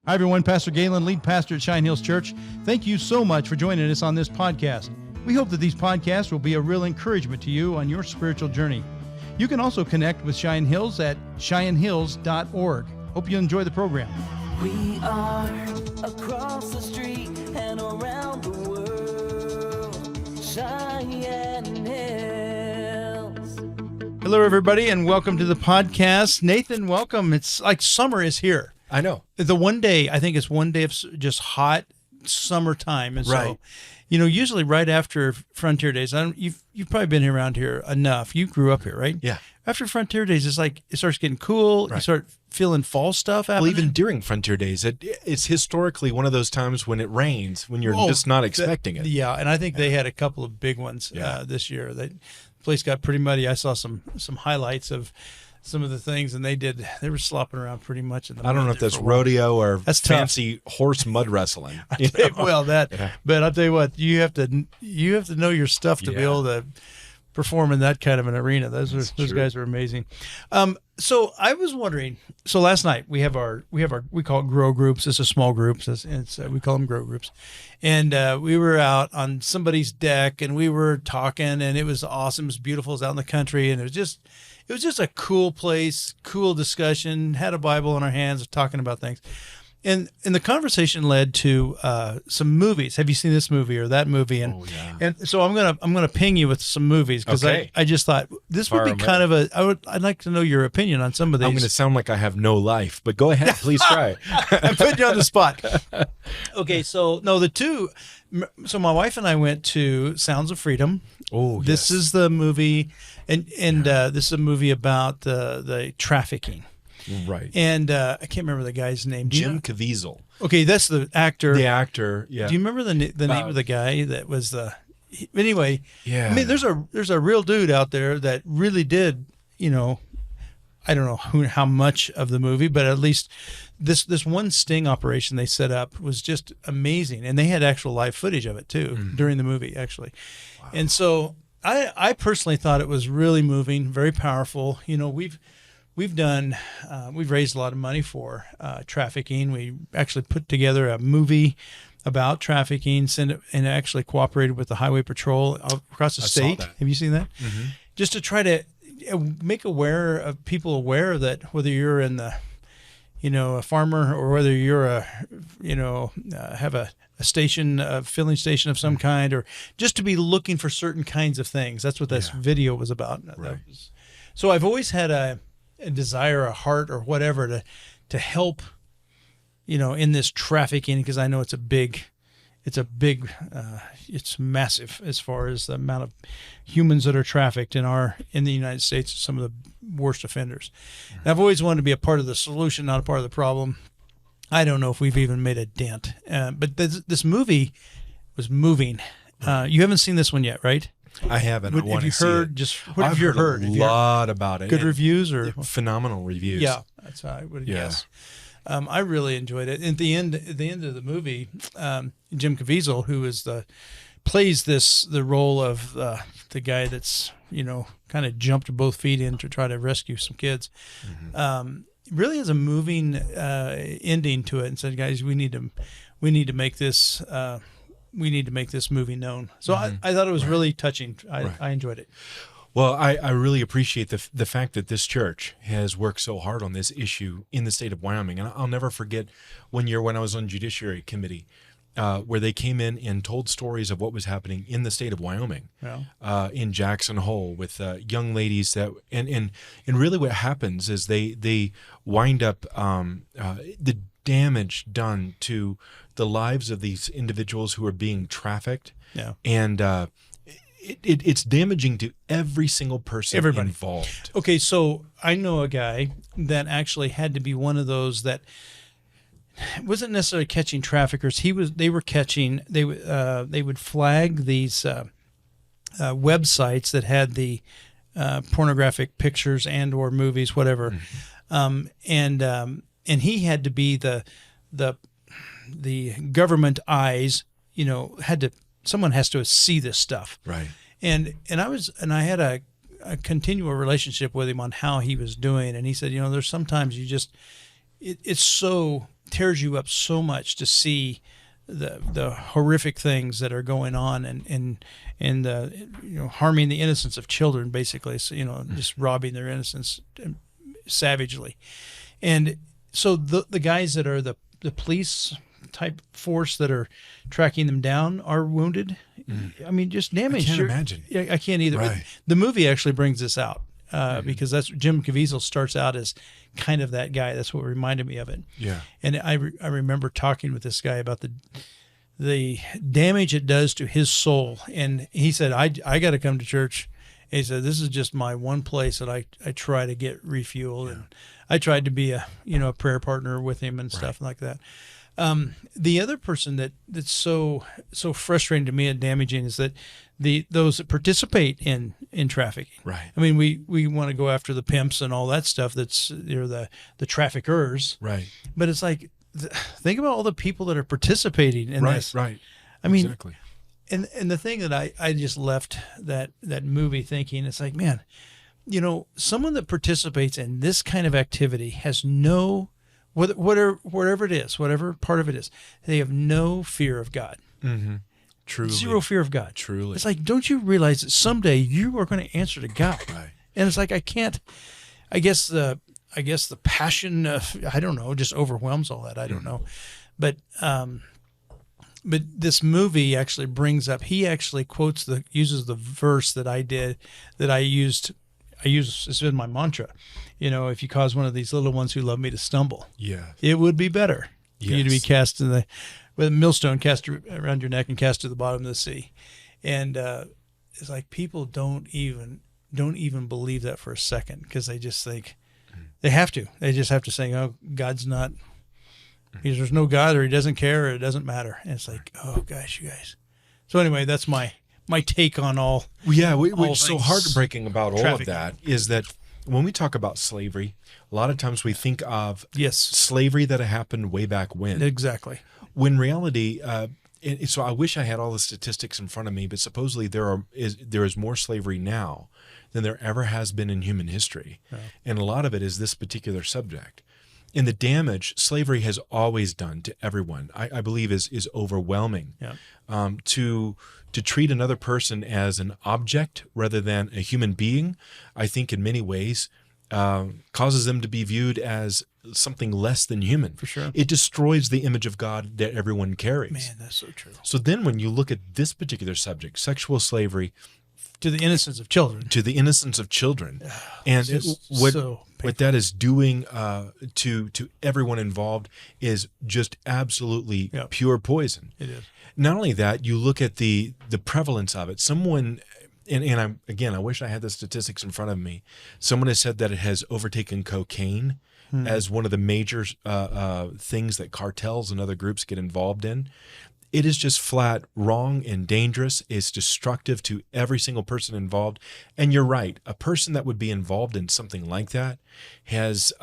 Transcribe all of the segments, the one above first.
Hi, everyone. Pastor Galen, lead pastor at Cheyenne Hills Church. Thank you so much for joining us on this podcast. We hope that these podcasts will be a real encouragement to you on your spiritual journey. You can also connect with Cheyenne Hills at CheyenneHills.org. Hope you enjoy the program. We are across the street and around the world, Cheyenne Hills. Hello, everybody, and welcome to the podcast. Nathan, welcome. It's like summer is here. I know. The one day, I think it's one day of just hot summertime. And right. So, usually right after Frontier Days, you've probably been around here enough. You grew up here, right? Yeah. After Frontier Days, it's like it starts getting cool. Right. You start feeling fall stuff happening. Well, even during Frontier Days, it's historically one of those times when it rains, when you're just not expecting it. Yeah, and I think they had a couple of big ones this year. The place got pretty muddy. I saw some highlights of some of the things, and they were slopping around pretty much in the mud. I don't know if that's rodeo or that's fancy horse mud wrestling. But I'll tell you what, you have to know your stuff to be able to perform in that kind of an arena. Those guys are amazing. So I was wondering. So last night we call it grow groups. It's a small group. We call them grow groups, and we were out on somebody's deck and we were talking, and it was awesome. It was beautiful. It was out in the country, and it was just a cool place, cool discussion. Had a Bible in our hands, talking about things, and the conversation led to some movies. Have you seen this movie or that movie? And so I'm gonna ping you with some movies because I just thought this would be kind of I'd like to know your opinion on some of these. I'm gonna sound like I have no life, but go ahead, please try. I'm putting you on the spot. Okay, so so my wife and I went to Sounds of Freedom. Oh, this is the movie, and this is a movie about the trafficking. Right. And I can't remember the guy's name. Jim Caviezel. Okay, that's the actor. The actor, yeah. Do you remember the name of the guy that was the... Anyway, yeah. I mean, there's a real dude out there that really did, I don't know how much of the movie, but at least this one sting operation they set up was just amazing. And they had actual live footage of it, too, during the movie, actually. Wow. And so I personally thought it was really moving, very powerful. We've raised a lot of money for trafficking. We actually put together a movie about trafficking, and actually cooperated with the Highway Patrol across the state. Have you seen that? Mm-hmm. Just to try to make people aware that whether you're in the, a farmer, or whether you're have a station, a filling station of some kind, or just to be looking for certain kinds of things. That's what this video was about. Right. So I've always had a desire, a heart, or whatever to help, in this trafficking, because I know it's massive as far as the amount of humans that are trafficked in the United States. Some of the worst offenders. And I've always wanted to be a part of the solution, not a part of the problem. I don't know if we've even made a dent, but this movie was moving. You haven't seen this one yet, right? I haven't. What have you heard? A lot about it. Good reviews or phenomenal reviews? Yeah, that's how I would guess. I really enjoyed it. At the end of the movie, Jim Caviezel, who plays the role of the guy that's kind of jumped both feet in to try to rescue some kids. Mm-hmm. Really has a moving ending to it, and said, "Guys, we need to make this." We need to make this movie known. So I thought it was really touching. I enjoyed it. Well, I really appreciate the fact that this church has worked so hard on this issue in the state of Wyoming. And I'll never forget one year when I was on Judiciary Committee, where they came in and told stories of what was happening in the state of Wyoming, in Jackson Hole, with young ladies that, and really what happens is they wind up the damage done to the lives of these individuals who are being trafficked. Yeah. And it's damaging to every single person involved. Okay, so I know a guy that actually had to be one of those that wasn't necessarily catching traffickers. They would flag these websites that had the pornographic pictures and or movies, whatever. Mm-hmm. And he had to be the government eyes, someone has to see this stuff. Right. And I had a continual relationship with him on how he was doing. And he said, there's sometimes it's so tears you up so much to see the horrific things that are going on and harming the innocence of children, basically. So, just robbing their innocence savagely. And so the guys that are the police type force that are tracking them down are wounded. I mean, just damaged. I can't imagine. I can't either. Right. The movie actually brings this out because that's Jim Caviezel starts out as kind of that guy. That's what reminded me of it. Yeah. And I remember talking with this guy about the damage it does to his soul. And he said, I got to come to church. And he said, this is just my one place that I try to get refueled. And I tried to be a prayer partner with him and stuff like that. The other person that's so frustrating to me and damaging is that those that participate in trafficking. Right. I mean, we want to go after the pimps and all that stuff. That's the traffickers. Right. But it's like, think about all the people that are participating in this. Right. I mean, exactly. And the thing that I just left that movie thinking, it's like, man, someone that participates in this kind of activity has no, whatever it is, whatever part of it is, they have no fear of God. Mm-hmm. Truly. Zero fear of God. Truly. It's like, don't you realize that someday you are going to answer to God? Right. And it's like, I guess the passion of, I don't know, just overwhelms all that. I don't know. But this movie actually brings up, he actually uses the verse that I use, it's been my mantra. If you cause one of these little ones who love me to stumble, it would be better for you to be cast with a millstone cast around your neck and cast to the bottom of the sea. And it's like people don't even believe that for a second, because they just think they just have to say, oh, God's not, there's no God, or he doesn't care, or it doesn't matter. And it's like, oh gosh, you guys. So anyway, that's my take on all. Yeah, what's so heartbreaking about all trafficking. of that is that when we talk about slavery, a lot of times we think of Yes. slavery that happened way back when. Exactly. When reality, so I wish I had all the statistics in front of me, but supposedly there is more slavery now than there ever has been in human history. Yeah. And a lot of it is this particular subject. And the damage slavery has always done to everyone, I believe, is overwhelming. Yeah. To treat another person as an object rather than a human being, I think in many ways causes them to be viewed as something less than human. For sure. It destroys the image of God that everyone carries. Man, that's so true. So then when you look at this particular subject, sexual slavery, to the innocence of children. To the innocence of children. And what that is doing to everyone involved is just absolutely pure poison. It is. Not only that, you look at the prevalence of it. Someone, and I wish I had the statistics in front of me. Someone has said that it has overtaken cocaine as one of the major things that cartels and other groups get involved in. It is just flat wrong and dangerous. It's destructive to every single person involved. And you're right. A person that would be involved in something like that has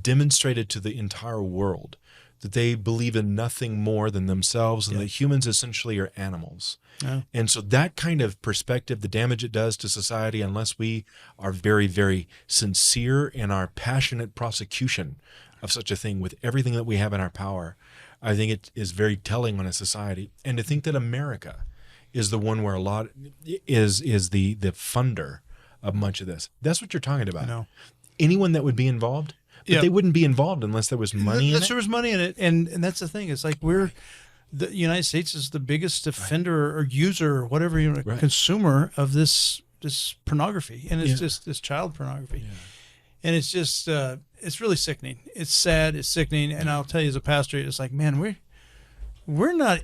demonstrated to the entire world that they believe in nothing more than themselves, and that humans essentially are animals. Yeah. And so that kind of perspective, the damage it does to society, unless we are very, very sincere in our passionate prosecution of such a thing with everything that we have in our power, I think it is very telling on a society. And to think that America is the one where a lot is the funder of much of this. That's what you're talking about. I know. Anyone that would be involved, but they wouldn't be involved unless there was money in it. There was money in it, and that's the thing. It's like the United States is the biggest offender or user or whatever consumer of this pornography, and it's just this child pornography. Yeah. And it's just, it's really sickening. It's sad. It's sickening. And I'll tell you as a pastor, it's like, man, we're not,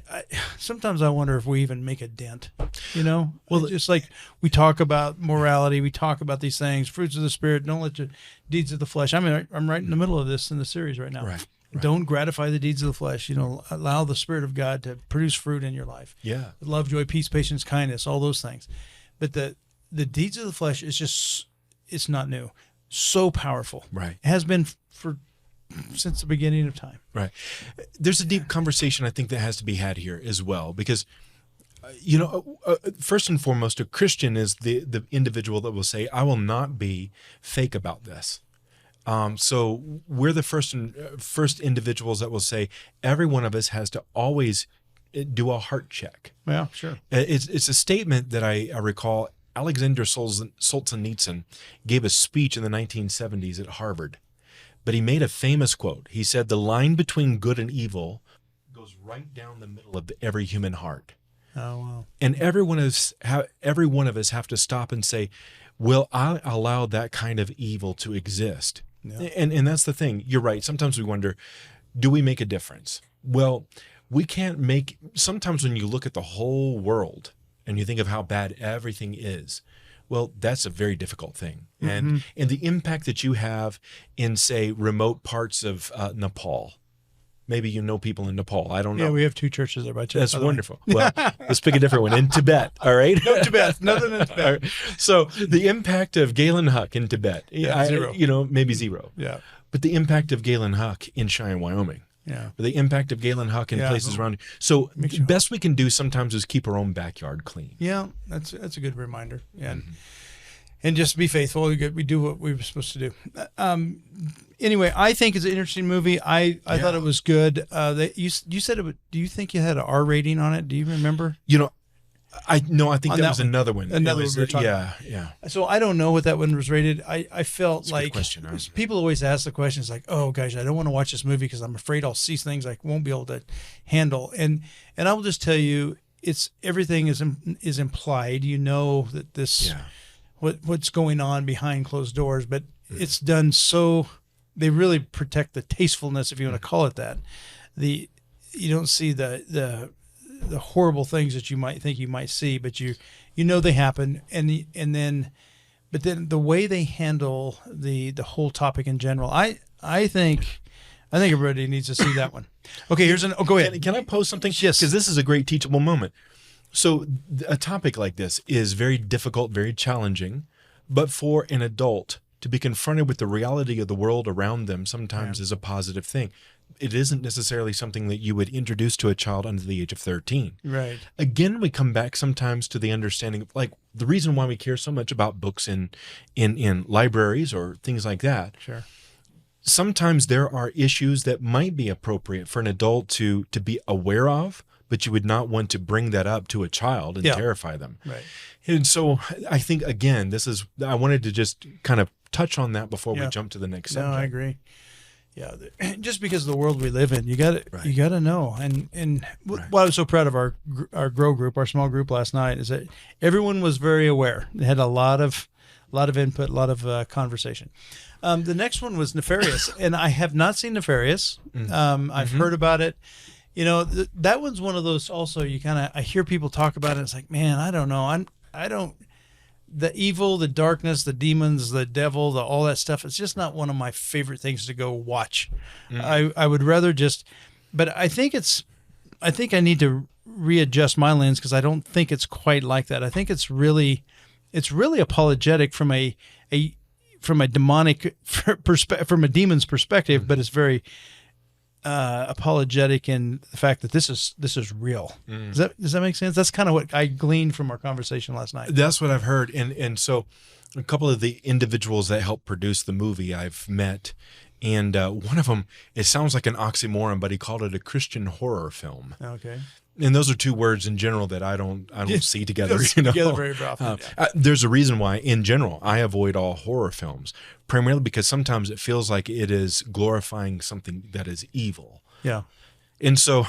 sometimes I wonder if we even make a dent, Well, it's just like we talk about morality. We talk about these things, fruits of the Spirit. Don't let the deeds of the flesh. I mean, I'm right in the middle of this in the series right now. Right. Don't gratify the deeds of the flesh. Allow the Spirit of God to produce fruit in your life. Yeah. Love, joy, peace, patience, kindness, all those things. But the deeds of the flesh is just, it's not new. So powerful. Right. It has been since the beginning of time. Right. There's a deep conversation I think that has to be had here as well, because, first and foremost, a Christian is the individual that will say, I will not be fake about this. So we're the first individuals that will say every one of us has to always do a heart check. Yeah, sure. It's a statement that I recall Alexander Solzhenitsyn gave a speech in the 1970s at Harvard, but he made a famous quote. He said, "The line between good and evil goes right down the middle of every human heart." Oh, wow. And every one of us have to stop and say, will I allow that kind of evil to exist? Yeah. And that's the thing. You're right. Sometimes we wonder, do we make a difference? Well, we can't make, sometimes when you look at the whole world and you think of how bad everything is, well, that's a very difficult thing. And the impact that you have in, say, remote parts of Nepal. Maybe you know people in Nepal. I don't know. Yeah, we have 2 churches there by church. That's wonderful. Well, let's pick a different one. In Tibet, all right? No Tibet. Nothing in Tibet. Right. So the impact of Galen Huck in Tibet, Yeah, 0. Maybe 0. Yeah. But the impact of Galen Huck in Cheyenne, Wyoming. Yeah. The impact of Galen Huck in places around. So the best we can do sometimes is keep our own backyard clean. Yeah, that's a good reminder. Yeah. And just be faithful. We do what we were supposed to do. Anyway, I think it's an interesting movie. I thought it was good. You said it would, do you think you had an R rating on it? Do you remember? I think that was another one. Another one. We were talking about. Yeah. So I don't know what that one was rated. I felt That's a like good question. people always ask the questions like, "Oh gosh, I don't want to watch this movie because I'm afraid I'll see things I won't be able to handle." And I will just tell you, it's everything is implied. You know that this what's going on behind closed doors, but it's done so. They really protect the tastefulness, if you want to call it that. You don't see the horrible things that you might think you might see, but you know they happen, but then the way they handle the whole topic in general, I think everybody needs to see that one. Okay, go ahead. Can I pose something? Yes, because this is a great teachable moment. So a topic like this is very difficult, very challenging, but for an adult to be confronted with the reality of the world around them sometimes is a positive thing. It isn't necessarily something that you would introduce to a child under the age of 13. Right. Again, we come back sometimes to the understanding of like the reason why we care so much about books in libraries or things like that. Sure. Sometimes there are issues that might be appropriate for an adult to be aware of, but you would not want to bring that up to a child and terrify them. Right. And so I think, again, I wanted to just kind of touch on that before we jump to the next subject. No, I agree. Yeah, just because of the world we live in, you got to know. And what I was so proud of our grow group, our small group last night, is that everyone was very aware. They had a lot of input, a lot of conversation. The next one was Nefarious, and I have not seen Nefarious. I've heard about it. That one's one of those. Also, I hear people talk about it. It's like, man, I don't know. I don't. The evil, the darkness, the demons, the devil, all that stuff. It's just not one of my favorite things to go watch. I would rather but I think I need to readjust my lens because I don't think it's quite like that. I think it's really apologetic from a demonic from a demon's perspective, but it's very apologetic in the fact that this is real. Does that make sense? That's kind of what I gleaned from our conversation last night. That's what I've heard. And so a couple of the individuals that helped produce the movie I've met, and one of them, it sounds like an oxymoron, but he called it a Christian horror film. Okay. And those are two words in general that I don't see together. Together very often. There's a reason why, in general, I avoid all horror films, primarily because sometimes it feels like it is glorifying something that is evil. Yeah. And so,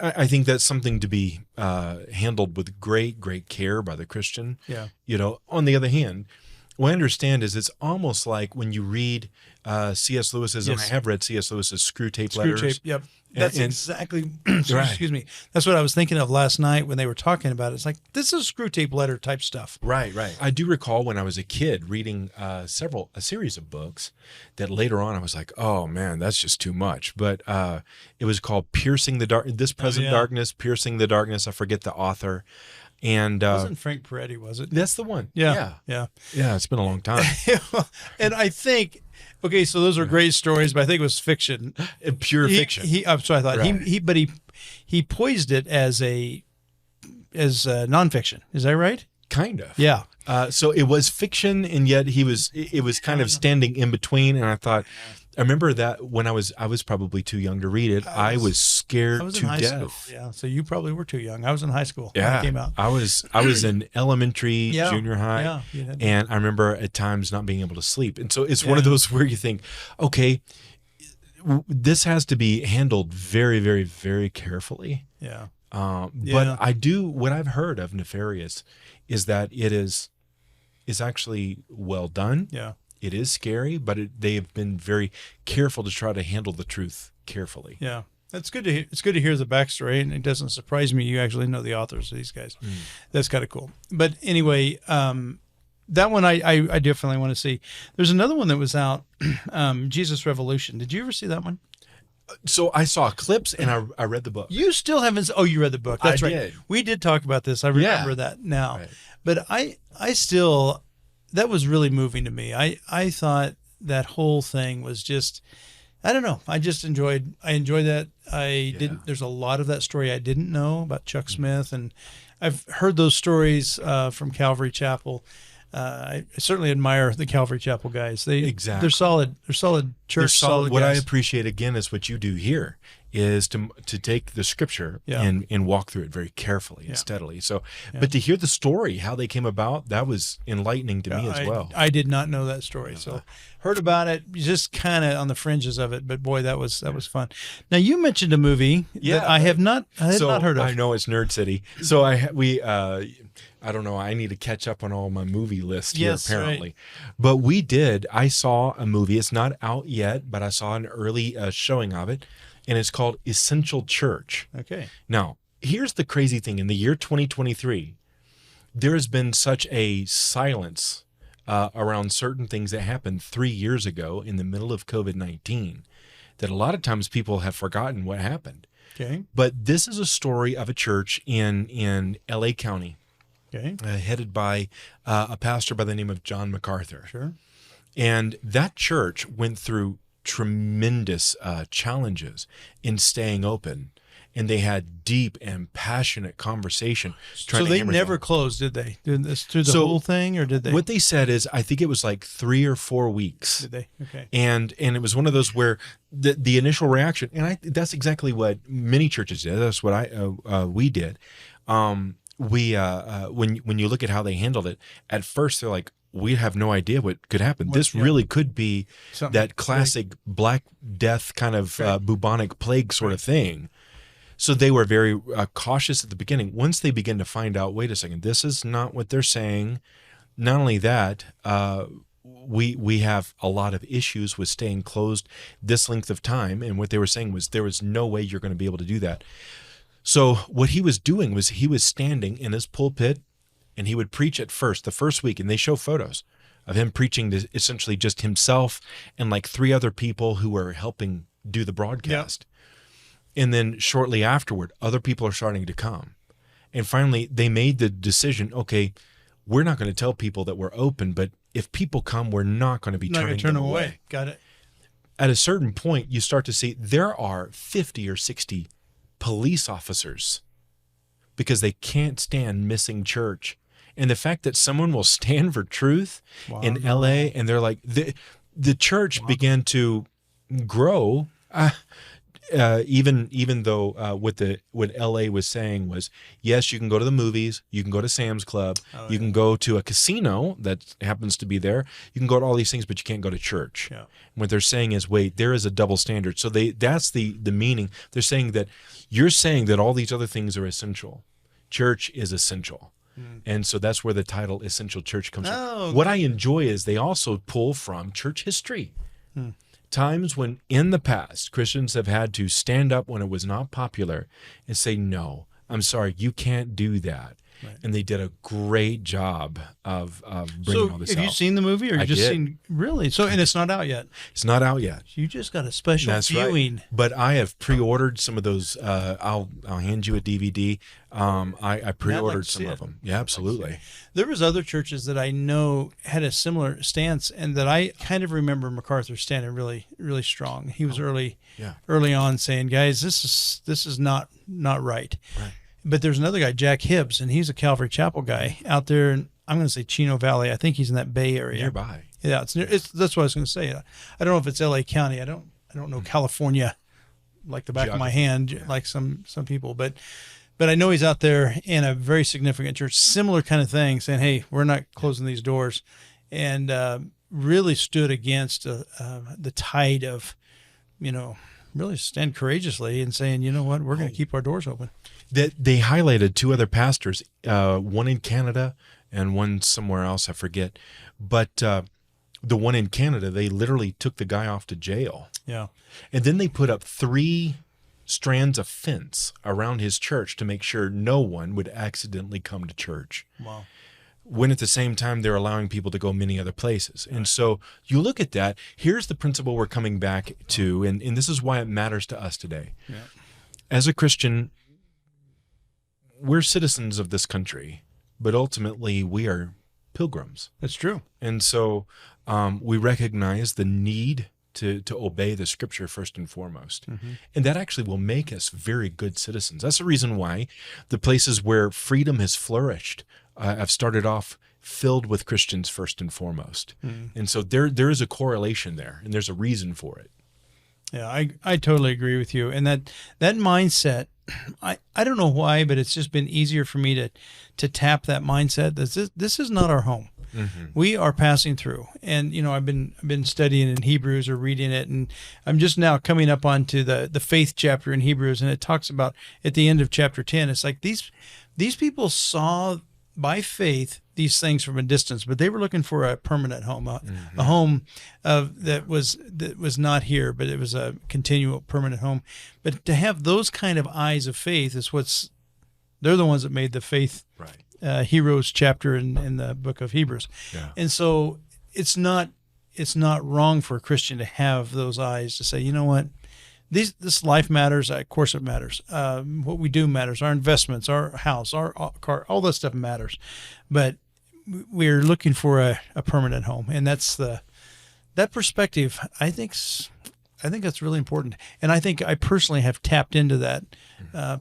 I think that's something to be handled with great, great care by the Christian. Yeah. On the other hand, what I understand is it's almost like when you read C.S. Lewis's, and I have read C.S. Lewis's Screw Tape Letters. Yep. That's exactly, excuse me. That's what I was thinking of last night when they were talking about it. It's like, this is Screw Tape Letter type stuff. Right. I do recall when I was a kid reading a series of books that later on I was like, oh man, that's just too much. But it was called Piercing the Darkness, Piercing the Darkness. I forget the author. And wasn't Frank Peretti, was it? That's the one. Yeah. It's been a long time. And I think, okay, so those are great stories, but I think it was fiction, pure fiction. So I thought right. he poised it as nonfiction. Is that right? Kind of. Yeah. So it was fiction, and yet it was kind of standing in between. And I remember that when I was probably too young to read it. I was scared I was to in high death. school. Yeah, so you probably were too young. I was in high school when Yeah, it came out. I was in elementary, junior high, Yeah, you had- and I remember at times not being able to sleep. And so it's one of those where you think, okay, this has to be handled very, very, very carefully. Yeah. But what I've heard of Nefarious is that it is actually well done. Yeah. It is scary, but they have been very careful to try to handle the truth carefully. Yeah. That's good to hear. It's good to hear the backstory, and it doesn't surprise me you actually know the authors of these guys. That's kind of cool. But anyway, that one I definitely want to see. There's another one that was out, Jesus Revolution. Did you ever see that one? So I saw clips and I read the book. You still haven't. Oh, you read the book. That's I right. did. We did talk about this. I remember that now. Right. But I still, that was really moving to me. I thought that whole thing was just, I don't know. I enjoyed that. Didn't. There's a lot of that story I didn't know about Chuck Smith, and I've heard those stories from Calvary Chapel. I certainly admire the Calvary Chapel guys. They're solid. They're solid church. Solid what guys. I appreciate again is what you do here is to take the scripture and walk through it very carefully and steadily. So, but to hear the story, how they came about, that was enlightening to me as well. I did not know that story, so heard about it just kind of on the fringes of it. But boy, that was fun. Now you mentioned a movie that I had not heard of. I know it's Nerd City. So I don't know. I need to catch up on all my movie list here, apparently. Right. But I saw a movie. It's not out yet, but I saw an early showing of it, and it's called Essential Church. Okay. Now, here's the crazy thing. In the year 2023, there has been such a silence around certain things that happened 3 years ago in the middle of COVID-19 that a lot of times people have forgotten what happened. Okay. But this is a story of a church in LA County. Okay. Headed by a pastor by the name of John MacArthur. Sure. And that church went through tremendous challenges in staying open. And they had deep and passionate conversation. So they never closed, did they? Did this through the whole thing, or did they? What they said is, I think it was like 3 or 4 weeks. Did they? Okay. And it was one of those where the initial reaction, and that's exactly what many churches did. That's what we did. When you look at how they handled it, at first they're like, we have no idea what could happen. This really could be that classic Black Death kind of bubonic plague sort of thing. So they were very cautious at the beginning. Once they begin to find out, wait a second, this is not what they're saying. Not only that, we have a lot of issues with staying closed this length of time. And what they were saying was there was no way you're going to be able to do that. So what he was doing was he was standing in his pulpit, and he would preach the first week, and they show photos of him preaching to essentially just himself and like 3 other people who were helping do the broadcast. Yeah. And then shortly afterward, other people are starting to come. And finally, they made the decision, okay, we're not going to tell people that we're open, but if people come, we're not going to be turning them away. Got it. At a certain point, you start to see there are 50 or 60 police officers because they can't stand missing church. And the fact that someone will stand for truth in LA, and they're like, the church began to grow, even though what LA was saying was, yes, you can go to the movies, you can go to Sam's Club, you can go to a casino that happens to be there, you can go to all these things, but you can't go to church. Yeah. What they're saying is, wait, there is a double standard. So that's the meaning. They're saying that you're saying that all these other things are essential. Church is essential. And so that's where the title Essential Church comes from. What I enjoy is they also pull from church history. Times when in the past Christians have had to stand up when it was not popular and say, no, I'm sorry, you can't do that. Right. And they did a great job of bringing all this out. Have you seen the movie, or you just seen? Really? So, and it's not out yet. It's not out yet. You just got a special viewing. Right. But I have pre-ordered some of those. I'll hand you a DVD. I pre-ordered some of them. Yeah, absolutely. There was other churches that I know had a similar stance, and that I kind of remember MacArthur standing really, really strong. He was early on saying, "Guys, this is not right." Right. But there's another guy, Jack Hibbs, and he's a Calvary Chapel guy out there I'm going to say Chino Valley. I think he's in that Bay Area. Nearby. Yeah, that's what I was going to say. I don't know if it's LA County. I don't know California like the back of my hand, like some people, but I know he's out there in a very significant church, similar kind of thing, saying, "Hey, we're not closing these doors," and really stood against the tide of, really stand courageously and saying, "You know what, we're going to keep our doors open." They highlighted two other pastors, one in Canada and one somewhere else, I forget, but the one in Canada, they literally took the guy off to jail. Yeah. And then they put up 3 strands of fence around his church to make sure no one would accidentally come to church. Wow. When at the same time, they're allowing people to go many other places. And so you look at that, here's the principle we're coming back to, and this is why it matters to us today. Yeah. As a Christian, we're citizens of this country, but ultimately we are pilgrims. That's true. And so we recognize the need to obey the scripture first and foremost. Mm-hmm. And that actually will make us very good citizens. That's the reason why the places where freedom has flourished have started off filled with Christians first and foremost. Mm-hmm. And so there is a correlation there, and there's a reason for it. Yeah, I totally agree with you. And that mindset, I don't know why, but it's just been easier for me to tap that mindset. This is not our home. Mm-hmm. We are passing through. And I've been studying in Hebrews or reading it, and I'm just now coming up onto the faith chapter in Hebrews, and it talks about at the end of chapter 10, it's like these people saw by faith these things from a distance, but they were looking for a permanent home, a home that was not here, but it was a continual permanent home. But to have those kind of eyes of faith is they're the ones that made the faith heroes chapter in the book of Hebrews. Yeah. And so it's not wrong for a Christian to have those eyes to say, you know what, this life matters. Of course it matters. What we do matters. Our investments, our house, our car, all that stuff matters. But we're looking for a permanent home, and that's that perspective. I think that's really important, and I think I personally have tapped into that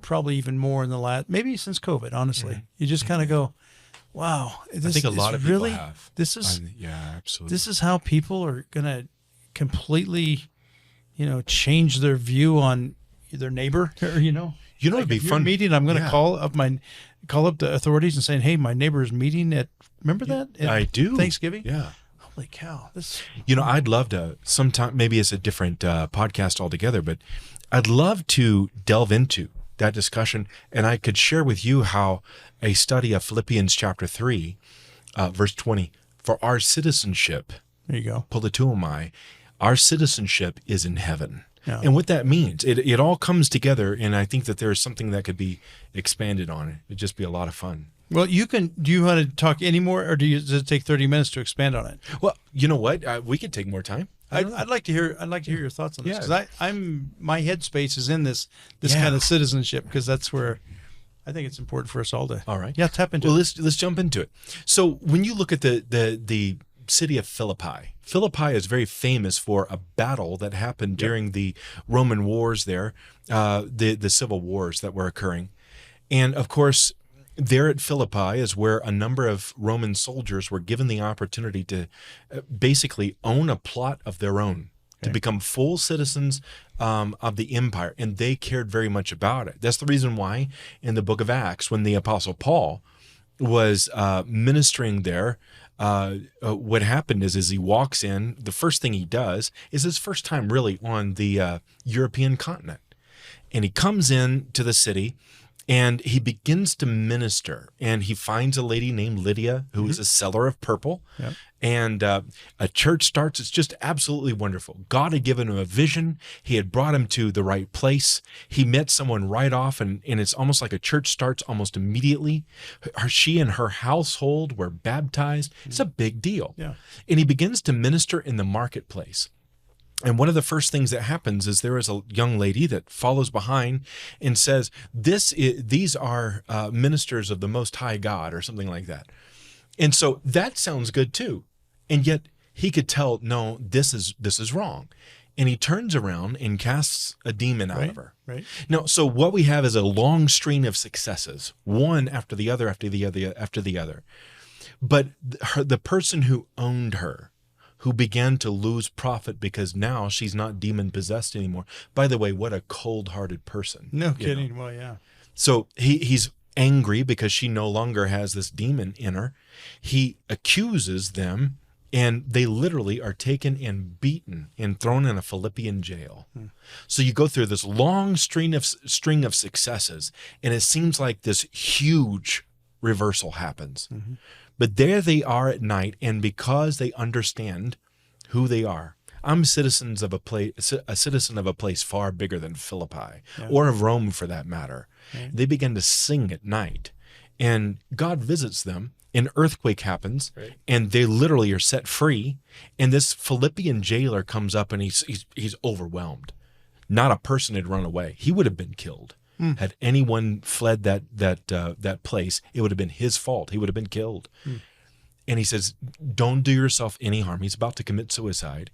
probably even more in the last, maybe since COVID. Honestly, you just kind of go, "Wow, I think a lot of people have. Absolutely. This is how people are going to completely, change their view on their neighbor, or it'd be fun. Meeting. I'm going to call up the authorities and saying, "Hey, my neighbor is meeting at." Remember that? I do. Thanksgiving. Yeah. Holy cow! I'd love to sometime. Maybe it's a different podcast altogether, but I'd love to delve into that discussion, and I could share with you how a study of Philippians chapter 3, verse 20, for our citizenship. There you go. Politeuomai, our citizenship is in heaven. Yeah. And what that means, it all comes together, and I think that there is something that could be expanded on. It'd just be a lot of fun. Well, do you want to talk any more, or does it take 30 minutes to expand on it? Well, you know what? We could take more time. I'd like to hear your thoughts on this, because my headspace is in this Yeah. kind of citizenship, because that's where I think it's important for us all to. All right. Yeah, tap into. Well, it. let's jump into it. So when you look at the city of Philippi is very famous for a battle that happened during the Roman wars there, the civil wars that were occurring, and of course, there at Philippi is where a number of Roman soldiers were given the opportunity to basically own a plot of their own, to become full citizens of the empire, and they cared very much about it. That's the reason why in the book of Acts, when the Apostle Paul was ministering there, what happened is as he walks in, the first thing he does is his first time really on the European continent. And he comes in to the city, and he begins to minister, and he finds a lady named Lydia who is a seller of purple. Yep. And a church starts. It's just absolutely wonderful. God had given him a vision. He had brought him to the right place. He met someone right off, and it's almost like a church starts almost immediately. She and her household were baptized. It's a big deal. Yeah. And he begins to minister in the marketplace. And one of the first things that happens is there is a young lady that follows behind and says, these are ministers of the Most High God, or something like that. And so that sounds good too. And yet he could tell, no, this is wrong. And he turns around and casts a demon out of her. Right. Now, so what we have is a long string of successes, one after the other, after the other, after the other. But the person who owned her, who began to lose profit because now she's not demon possessed anymore. By the way, what a cold-hearted person. No kidding. Well, yeah. So he's angry because she no longer has this demon in her. He accuses them, and they literally are taken and beaten and thrown in a Philippian jail. So you go through this long string of successes, and it seems like this huge reversal happens. But there they are at night, and because they understand who they are, I'm a citizen of a place far bigger than Philippi, or of Rome for that matter. They begin to sing at night, and God visits them. An earthquake happens, and they literally are set free. And this Philippian jailer comes up, and he's overwhelmed. Not a person had run away; he would have been killed. Had anyone fled that place, it would have been his fault. He would have been killed. And he says, "Don't do yourself any harm." He's about to commit suicide.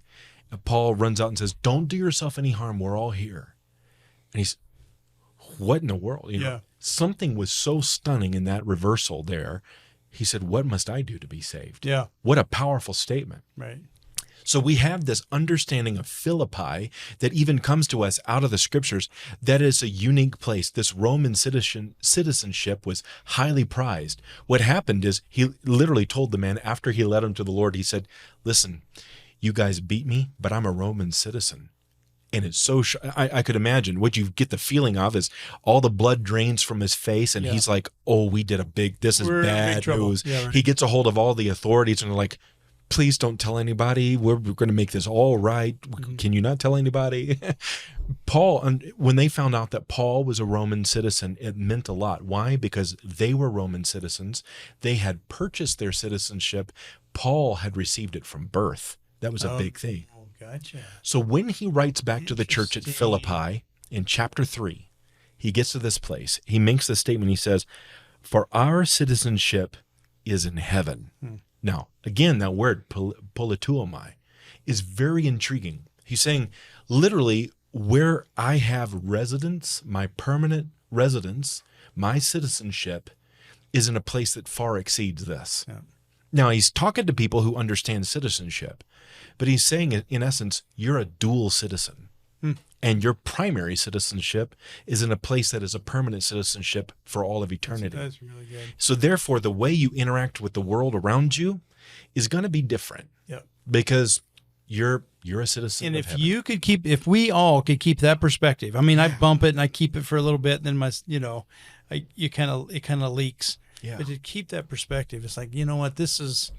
Paul runs out and says, "Don't do yourself any harm. We're all here." And he's, what in the world? Something was so stunning in that reversal there. He said, "What must I do to be saved?" Yeah. What a powerful statement. Right. So we have this understanding of Philippi that even comes to us out of the scriptures. That is a unique place. This Roman citizenship was highly prized. What happened is he literally told the man after he led him to the Lord, he said, "Listen, you guys beat me, but I'm a Roman citizen." And it's so, I could imagine what you get the feeling of is all the blood drains from his face. And he's like, "Oh, we did this is bad news." Yeah, right. He gets a hold of all the authorities and they're like, "Please don't tell anybody. We're going to make this all right. Can you not tell anybody?" Paul, when they found out that Paul was a Roman citizen, it meant a lot. Why? Because they were Roman citizens. They had purchased their citizenship. Paul had received it from birth. That was a big thing. Gotcha. So when he writes back to the church at Philippi in chapter 3, he gets to this place. He makes this statement. He says, "For our citizenship is in heaven." Now, again, that word polituomai is very intriguing. He's saying, literally, where I have residence, my permanent residence, my citizenship is in a place that far exceeds this. Yeah. Now, he's talking to people who understand citizenship, but he's saying, in essence, you're a dual citizen. And your primary citizenship is in a place that is a permanent citizenship for all of eternity. That's really good. So therefore, the way you interact with the world around you is going to be different. Yep. Because you're a citizen And of if heaven. if we all could keep that perspective, I mean, I bump it and I keep it for a little bit, and then it kind of leaks. Yeah. But to keep that perspective, it's like, you know what, this is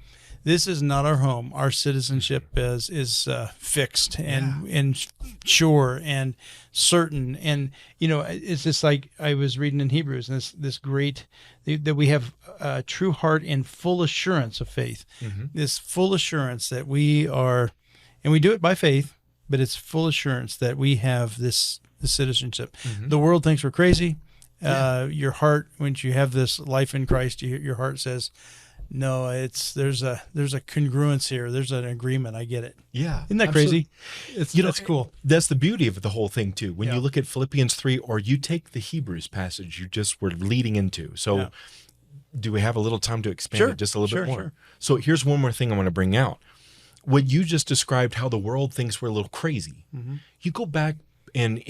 not our home. Our citizenship is fixed and sure and certain. And it's just like I was reading in Hebrews, and this great that we have a true heart and full assurance of faith. This full assurance that we are, and we do it by faith, but it's full assurance that we have this citizenship. The world thinks we're crazy. Your heart, when you have this life in Christ, your heart says, "No, there's a congruence here. There's an agreement. I get it." Yeah. Isn't that absolutely. crazy? That's cool. That's the beauty of the whole thing, too. When Yeah. you look at Philippians 3, or you take the Hebrews passage you just were leading into. So do we have a little time to expand it just a little bit more? Sure. So here's one more thing I want to bring out. What you just described, how the world thinks we're a little crazy. You go back in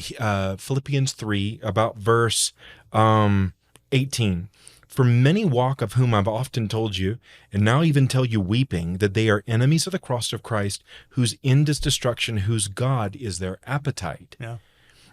Philippians 3, about verse 18. "For many walk, of whom I've often told you, and now even tell you weeping, that they are enemies of the cross of Christ, whose end is destruction, whose God is their appetite, Yeah.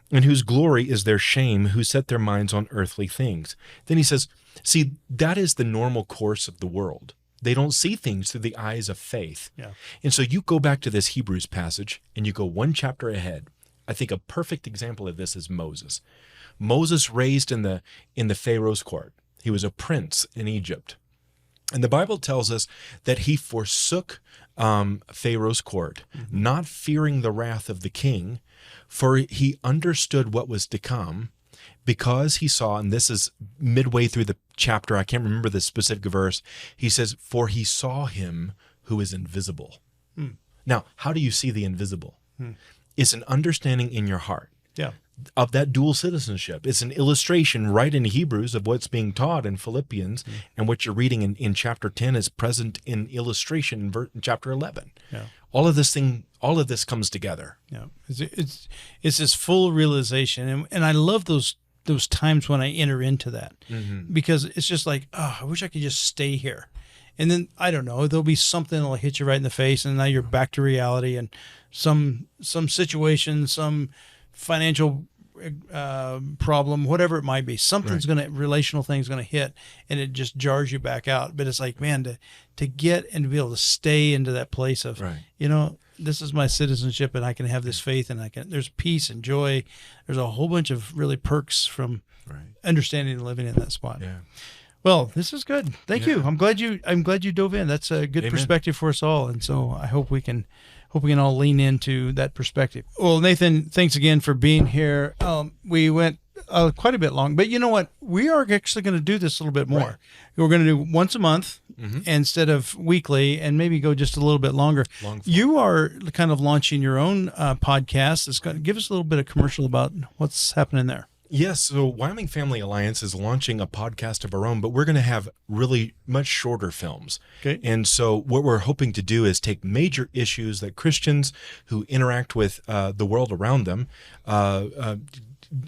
and whose glory is their shame, who set their minds on earthly things." Then he says, see, that is the normal course of the world. They don't see things through the eyes of faith. Yeah. And so you go back to this Hebrews passage, and you go one chapter ahead. I think a perfect example of this is Moses. Moses raised in the Pharaoh's court. He was a prince in Egypt. And the Bible tells us that he forsook Pharaoh's court, not fearing the wrath of the king, for he understood what was to come, because he saw, and this is midway through the chapter, I can't remember the specific verse, he says, "For he saw him who is invisible." Now, how do you see the invisible? It's an understanding in your heart. Yeah. of that dual citizenship. It's an illustration right in Hebrews of what's being taught in Philippians, and what you're reading in chapter 10 is present in illustration in chapter 11. Yeah. All of this comes together. Yeah, it's this full realization, and I love those times when I enter into that, because it's just like, oh, I wish I could just stay here, and then I don't know, there'll be something that'll hit you right in the face, and now you're back to reality, and some situation, some financial problem, whatever it might be, something's relational thing's gonna hit, and it just jars you back out. But it's like, man, to get and to be able to stay into that place of, this is my citizenship, and I can have this faith, and there's peace and joy. There's a whole bunch of really perks from understanding and living in that spot. Yeah. Well, this is good. Thank you. I'm glad you dove in. That's a good perspective for us all. And so I hope we can all lean into that perspective. Well, Nathan, thanks again for being here. We went quite a bit long, but you know what? We are actually going to do this a little bit more. Right. We're going to do once a month instead of weekly, and maybe go just a little bit longer. You are kind of launching your own podcast. It's going to give us a little bit of commercial about what's happening there. Yes, so Wyoming Family Alliance is launching a podcast of our own, but we're going to have really much shorter films. Okay. And so what we're hoping to do is take major issues that Christians who interact with the world around them, a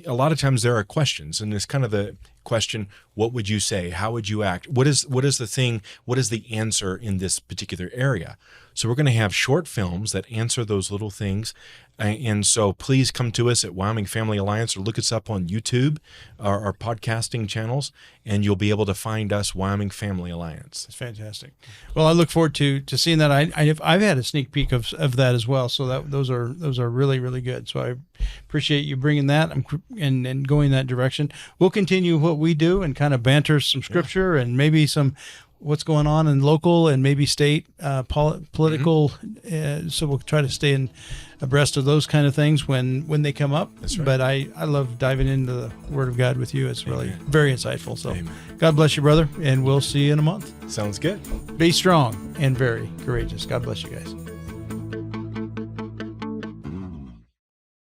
lot of times there are questions, and it's kind of the question, what would you say? How would you act? What is the thing? What is the answer in this particular area? So we're going to have short films that answer those little things. And so please come to us at Wyoming Family Alliance, or look us up on YouTube, our podcasting channels, and you'll be able to find us, Wyoming Family Alliance. It's fantastic. Well, I look forward to seeing that. I've had a sneak peek of that as well. So those are really, really good. So I appreciate you bringing that and going that direction. We'll continue what we do and kind of banter some scripture and maybe some what's going on in local and maybe state political. So we'll try to stay abreast of those kind of things when they come up. That's right. But I love diving into the Word of God with you. It's really very insightful. So Amen. God bless you, brother, and we'll see you in a month. Sounds good. Be strong and very courageous. God bless you guys.